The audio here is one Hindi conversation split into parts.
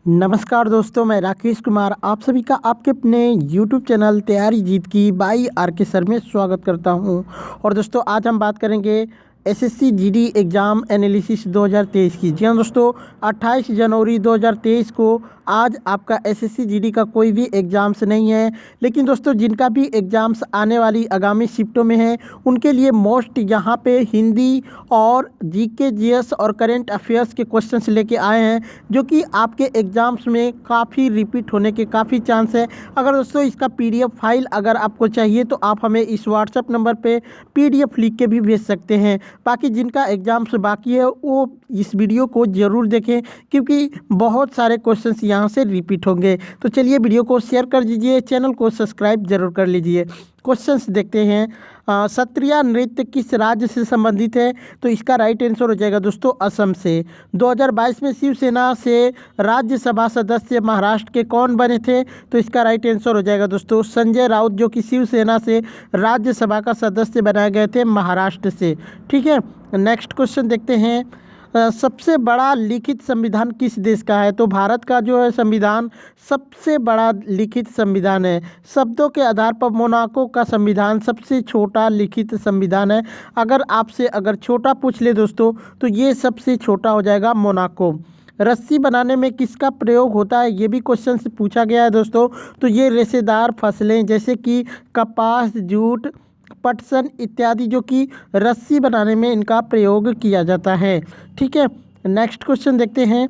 नमस्कार दोस्तों, मैं राकेश कुमार आप सभी का आपके अपने YouTube चैनल तैयारी जीत की बाई आर के सर में स्वागत करता हूं। और दोस्तों, आज हम बात करेंगे एसएससी जीडी एग्ज़ाम एनालिसिस 2023 की। जी हाँ दोस्तों, 28 जनवरी 2023 को आज आपका एसएससी जीडी का कोई भी एग्ज़ाम्स नहीं है। लेकिन दोस्तों, जिनका भी एग्ज़ाम्स आने वाली आगामी शिफ्टों में है उनके लिए मोस्ट यहाँ पे हिंदी और जीके जीएस और करेंट अफेयर्स के क्वेश्चंस लेके आए हैं, जो कि आपके एग्ज़ाम्स में काफ़ी रिपीट होने के काफ़ी चांस है। अगर दोस्तों इसका पीडीएफ फाइल अगर आपको चाहिए तो आप हमें इस व्हाट्सएप नंबर पे पीडीएफ लिख के भी भेज सकते हैं। बाकी जिनका एग्ज़ाम्स बाकी है वो इस वीडियो को ज़रूर देखें, क्योंकि बहुत सारे क्वेश्चंस यहाँ से रिपीट होंगे। तो चलिए वीडियो को शेयर कर दीजिए, चैनल को सब्सक्राइब जरूर कर लीजिए। क्वेश्चंस देखते हैं। सत्रिया नृत्य किस राज्य से संबंधित है? तो इसका राइट आंसर हो जाएगा दोस्तों असम से। 2022 में शिवसेना से राज्यसभा सदस्य महाराष्ट्र के कौन बने थे? तो इसका राइट आंसर हो जाएगा दोस्तों संजय राउत, जो कि शिवसेना से राज्यसभा का सदस्य बनाए गए थे महाराष्ट्र से। ठीक है, नेक्स्ट क्वेश्चन देखते हैं। सबसे बड़ा लिखित संविधान किस देश का है? तो भारत का जो है संविधान सबसे बड़ा लिखित संविधान है। शब्दों के आधार पर मोनाको का संविधान सबसे छोटा लिखित संविधान है। अगर आपसे अगर छोटा पूछ ले दोस्तों तो ये सबसे छोटा हो जाएगा मोनाको। रस्सी बनाने में किसका प्रयोग होता है? ये भी क्वेश्चन से पूछा गया है दोस्तों। तो ये रेशेदार फसलें जैसे कि कपास, जूट, पटसन इत्यादि, जो कि रस्सी बनाने में इनका प्रयोग किया जाता है। ठीक है, नेक्स्ट क्वेश्चन देखते हैं।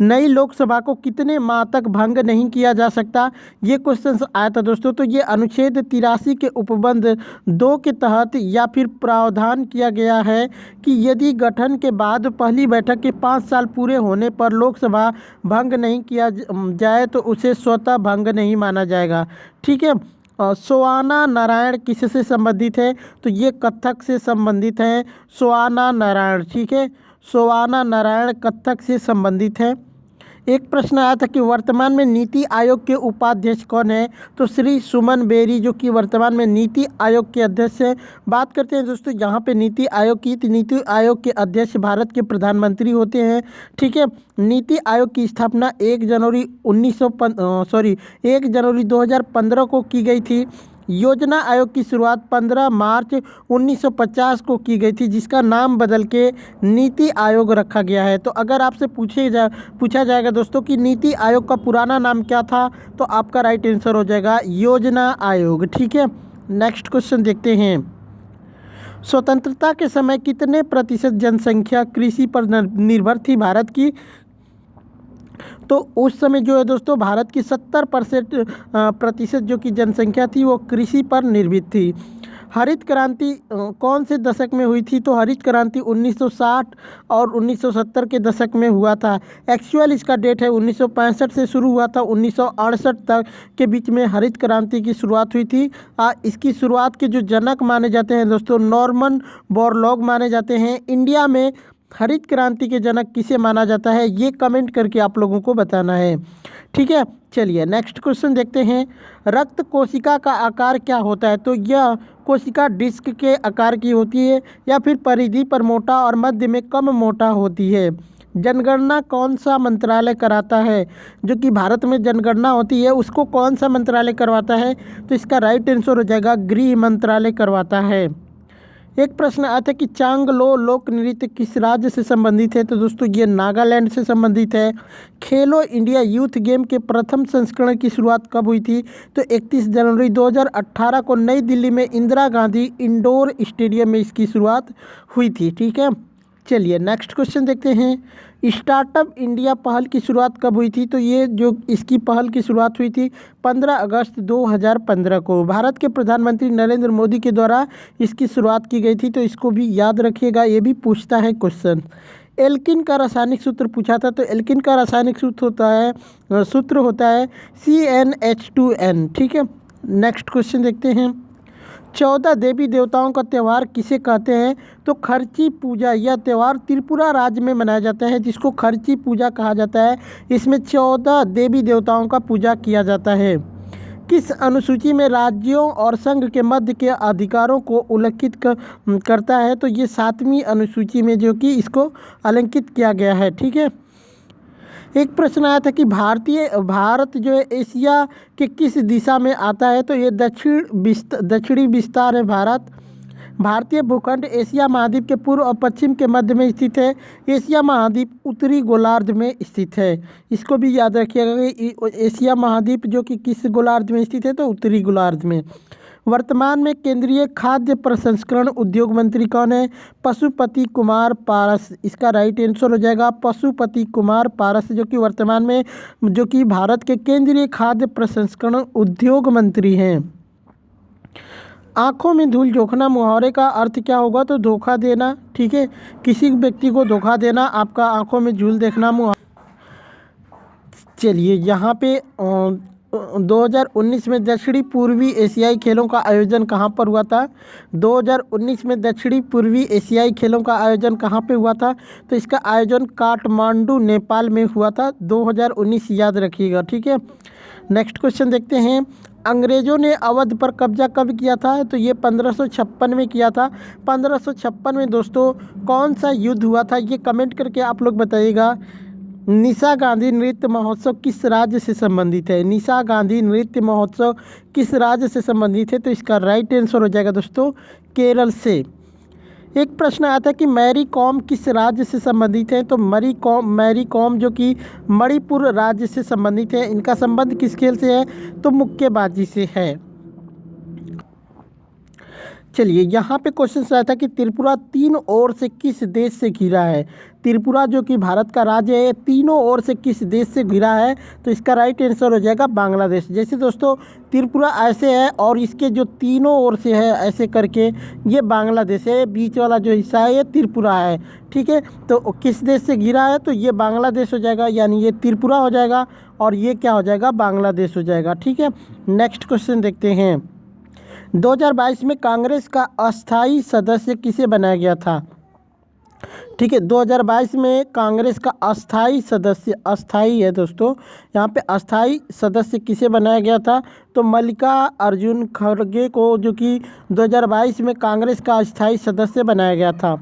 नई लोकसभा को कितने माह तक भंग नहीं किया जा सकता? ये क्वेश्चन आया था दोस्तों। तो ये अनुच्छेद 83 के उपबंध 2 के तहत या फिर प्रावधान किया गया है कि यदि गठन के बाद पहली बैठक के 5 साल पूरे होने पर लोकसभा भंग नहीं किया जाए तो उसे स्वतः भंग नहीं माना जाएगा। ठीक है, सोआना नारायण किससे संबंधित है? तो ये कथक से संबंधित है सोआना नारायण। ठीक है, सोआना नारायण कथक से संबंधित है। एक प्रश्न आया था कि वर्तमान में नीति आयोग के उपाध्यक्ष कौन है? तो श्री सुमन बेरी, जो कि वर्तमान में नीति आयोग के अध्यक्ष हैं। बात करते हैं दोस्तों यहाँ पे नीति आयोग की। तो नीति आयोग के अध्यक्ष भारत के प्रधानमंत्री होते हैं। ठीक है, नीति आयोग की स्थापना 1 जनवरी 2015 को की गई थी। योजना आयोग की शुरुआत 15 मार्च 1950 को की गई थी, जिसका नाम बदल के नीति आयोग रखा गया है। तो अगर आपसे पूछा जाएगा दोस्तों कि नीति आयोग का पुराना नाम क्या था, तो आपका राइट आंसर हो जाएगा योजना आयोग। ठीक है, नेक्स्ट क्वेश्चन देखते हैं। स्वतंत्रता के समय कितने प्रतिशत जनसंख्या कृषि पर निर्भर थी भारत की? तो उस समय जो है दोस्तों भारत की 70% जो कि जनसंख्या थी वो कृषि पर निर्भर थी। हरित क्रांति कौन से दशक में हुई थी? तो हरित क्रांति 1960 और 1970 के दशक में हुआ था। एक्चुअल इसका डेट है 1965 से शुरू हुआ था, 1968 तक के बीच में हरित क्रांति की शुरुआत हुई थी। इसकी शुरुआत के जो जनक माने जाते हैं दोस्तों नॉर्मन बोरलॉग माने जाते हैं। इंडिया में हरित क्रांति के जनक किसे माना जाता है, ये कमेंट करके आप लोगों को बताना है। ठीक है, चलिए नेक्स्ट क्वेश्चन देखते हैं। रक्त कोशिका का आकार क्या होता है? तो यह कोशिका डिस्क के आकार की होती है या फिर परिधि पर मोटा और मध्य में कम मोटा होती है। जनगणना कौन सा मंत्रालय कराता है? जो कि भारत में जनगणना होती है उसको कौन सा मंत्रालय करवाता है? तो इसका राइट आंसर हो जाएगा गृह मंत्रालय करवाता है। एक प्रश्न आया था कि चांगलो लोक नृत्य किस राज्य से संबंधित है? तो दोस्तों ये नागालैंड से संबंधित है। खेलो इंडिया यूथ गेम के प्रथम संस्करण की शुरुआत कब हुई थी? तो 31 जनवरी 2018 को नई दिल्ली में इंदिरा गांधी इंडोर स्टेडियम में इसकी शुरुआत हुई थी। ठीक है, चलिए नेक्स्ट क्वेश्चन देखते हैं। स्टार्टअप इंडिया पहल की शुरुआत कब हुई थी? तो ये जो इसकी पहल की शुरुआत हुई थी 15 अगस्त 2015 को भारत के प्रधानमंत्री नरेंद्र मोदी के द्वारा इसकी शुरुआत की गई थी। तो इसको भी याद रखिएगा, ये भी पूछता है क्वेश्चन। एल्किन का रासायनिक सूत्र पूछा था। तो एल्किन का रासायनिक सूत्र होता है CnH2n। ठीक है, नेक्स्ट क्वेश्चन देखते हैं। 14 देवी देवताओं का त्यौहार किसे कहते हैं? तो खर्ची पूजा। यह त्यौहार त्रिपुरा राज्य में मनाया जाता है, जिसको खर्ची पूजा कहा जाता है। इसमें 14 देवी देवताओं का पूजा किया जाता है। किस अनुसूची में राज्यों और संघ के मध्य के अधिकारों को उल्लिखित करता है? तो ये 7वीं अनुसूची में जो कि इसको अलंकित किया गया है। ठीक है, एक प्रश्न आया था कि भारत जो है एशिया के किस दिशा में आता है, तो ये दक्षिणी विस्तार है भारत। भारतीय भूखंड एशिया महाद्वीप के पूर्व और पश्चिम के मध्य में स्थित है। एशिया महाद्वीप उत्तरी गोलार्ध में स्थित है। इसको भी याद रखिएगा कि एशिया महाद्वीप जो कि किस गोलार्ध में स्थित है, तो उत्तरी गोलार्ध में। वर्तमान में केंद्रीय खाद्य प्रसंस्करण उद्योग मंत्री कौन है? पशुपति कुमार पारस। इसका राइट आंसर हो जाएगा पशुपति कुमार पारस, जो कि वर्तमान में जो कि भारत के केंद्रीय खाद्य प्रसंस्करण उद्योग मंत्री हैं। आंखों में धूल झोंकना मुहावरे का अर्थ क्या होगा? तो धोखा देना। ठीक है, किसी व्यक्ति को धोखा देना, आपका आंखों में धूल देखना मुहावरा। चलिए यहाँ पे 2019 में दक्षिणी पूर्वी एशियाई खेलों का आयोजन कहाँ पर हुआ था? 2019 में दक्षिणी पूर्वी एशियाई खेलों का आयोजन कहाँ पे हुआ था? तो इसका आयोजन काठमांडू नेपाल में हुआ था। 2019 याद रखिएगा। ठीक है, नेक्स्ट क्वेश्चन देखते हैं। अंग्रेज़ों ने अवध पर कब्जा कब किया था? तो ये 1556 में किया था। 1556 में दोस्तों कौन सा युद्ध हुआ था, ये कमेंट करके आप लोग बताइएगा। निशा गांधी नृत्य महोत्सव किस राज्य से संबंधित है? निशा गांधी नृत्य महोत्सव किस राज्य से संबंधित है? तो इसका राइट आंसर हो जाएगा दोस्तों केरल से। एक प्रश्न आता है कि मैरी कॉम किस राज्य से संबंधित है? तो मैरी कॉम जो कि मणिपुर राज्य से संबंधित है। इनका संबंध किस खेल से है? तो मुक्केबाजी से है। चलिए यहाँ पे क्वेश्चन आया था कि त्रिपुरा तीन ओर से किस देश से घिरा है? त्रिपुरा जो कि भारत का राज्य है, तीनों ओर से किस देश से घिरा है? तो इसका राइट आंसर हो जाएगा बांग्लादेश। जैसे दोस्तों त्रिपुरा ऐसे है और इसके जो तीनों ओर से है ऐसे करके, ये बांग्लादेश है। बीच वाला जो हिस्सा है ये त्रिपुरा है। ठीक है, तो किस देश से घिरा है? तो ये बांग्लादेश हो जाएगा, यानी ये त्रिपुरा हो जाएगा और ये क्या हो जाएगा? बांग्लादेश हो जाएगा। ठीक है, नेक्स्ट क्वेश्चन देखते हैं। 2022 में कांग्रेस का अस्थाई सदस्य किसे बनाया गया था? ठीक है, 2022 में कांग्रेस का अस्थाई सदस्य, अस्थाई है दोस्तों, यहाँ पे अस्थाई सदस्य किसे बनाया गया था? तो मल्लिका अर्जुन खड़गे को, जो कि 2022 में कांग्रेस का अस्थाई सदस्य बनाया गया था।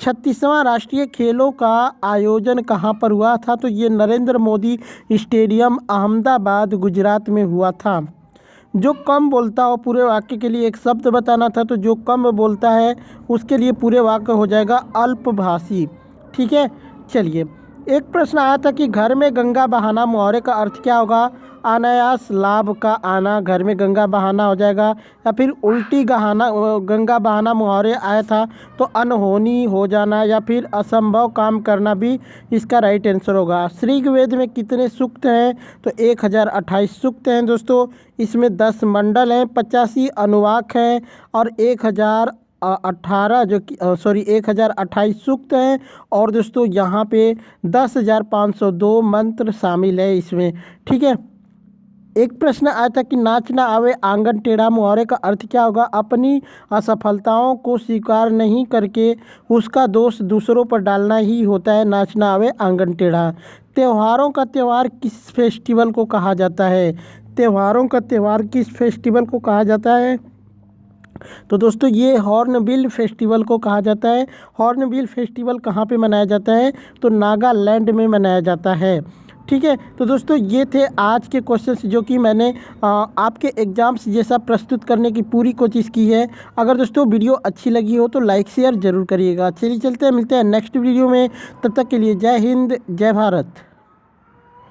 36वां राष्ट्रीय खेलों का आयोजन कहाँ पर हुआ था? तो ये नरेंद्र मोदी स्टेडियम अहमदाबाद गुजरात में हुआ था। जो कम बोलता हो, पूरे वाक्य के लिए एक शब्द बताना था, तो जो कम बोलता है उसके लिए पूरे वाक्य हो जाएगा अल्पभाषी। ठीक है, चलिए एक प्रश्न आया था कि घर में गंगा बहाना मुहावरे का अर्थ क्या होगा? अनायास लाभ का आना, घर में गंगा बहाना हो जाएगा। या फिर उल्टी गंगा बहाना मुहावरे आया था तो अनहोनी हो जाना, या फिर असंभव काम करना भी इसका राइट आंसर होगा। ऋग्वेद में कितने सूक्त हैं? तो 1028 सूक्त हैं दोस्तों। इसमें 10 मंडल हैं, 85 अनुवाक हैं और 1028 सूक्त हैं। और दोस्तों यहाँ पे 10,502 मंत्र शामिल है इसमें। ठीक है, एक प्रश्न आया था कि नाच ना आवे आंगन टेढ़ा मुहावरे का अर्थ क्या होगा? अपनी असफलताओं को स्वीकार नहीं करके उसका दोष दूसरों पर डालना ही होता है नाच ना आवे आंगन टेढ़ा। त्योहारों का त्यौहार किस फेस्टिवल को कहा जाता है? त्योहारों का त्यौहार किस फेस्टिवल को कहा जाता है? तो दोस्तों ये हॉर्नबिल फेस्टिवल को कहा जाता है। हॉर्नबिल फेस्टिवल कहाँ पे मनाया जाता है? तो नागालैंड में मनाया जाता है। ठीक है, तो दोस्तों ये थे आज के क्वेश्चंस जो कि मैंने आपके एग्ज़ाम्स जैसा प्रस्तुत करने की पूरी कोशिश की है। अगर दोस्तों वीडियो अच्छी लगी हो तो लाइक शेयर ज़रूर करिएगा। चलिए चलते हैं, मिलते हैं नेक्स्ट वीडियो में। तब तक के लिए जय हिंद, जय भारत।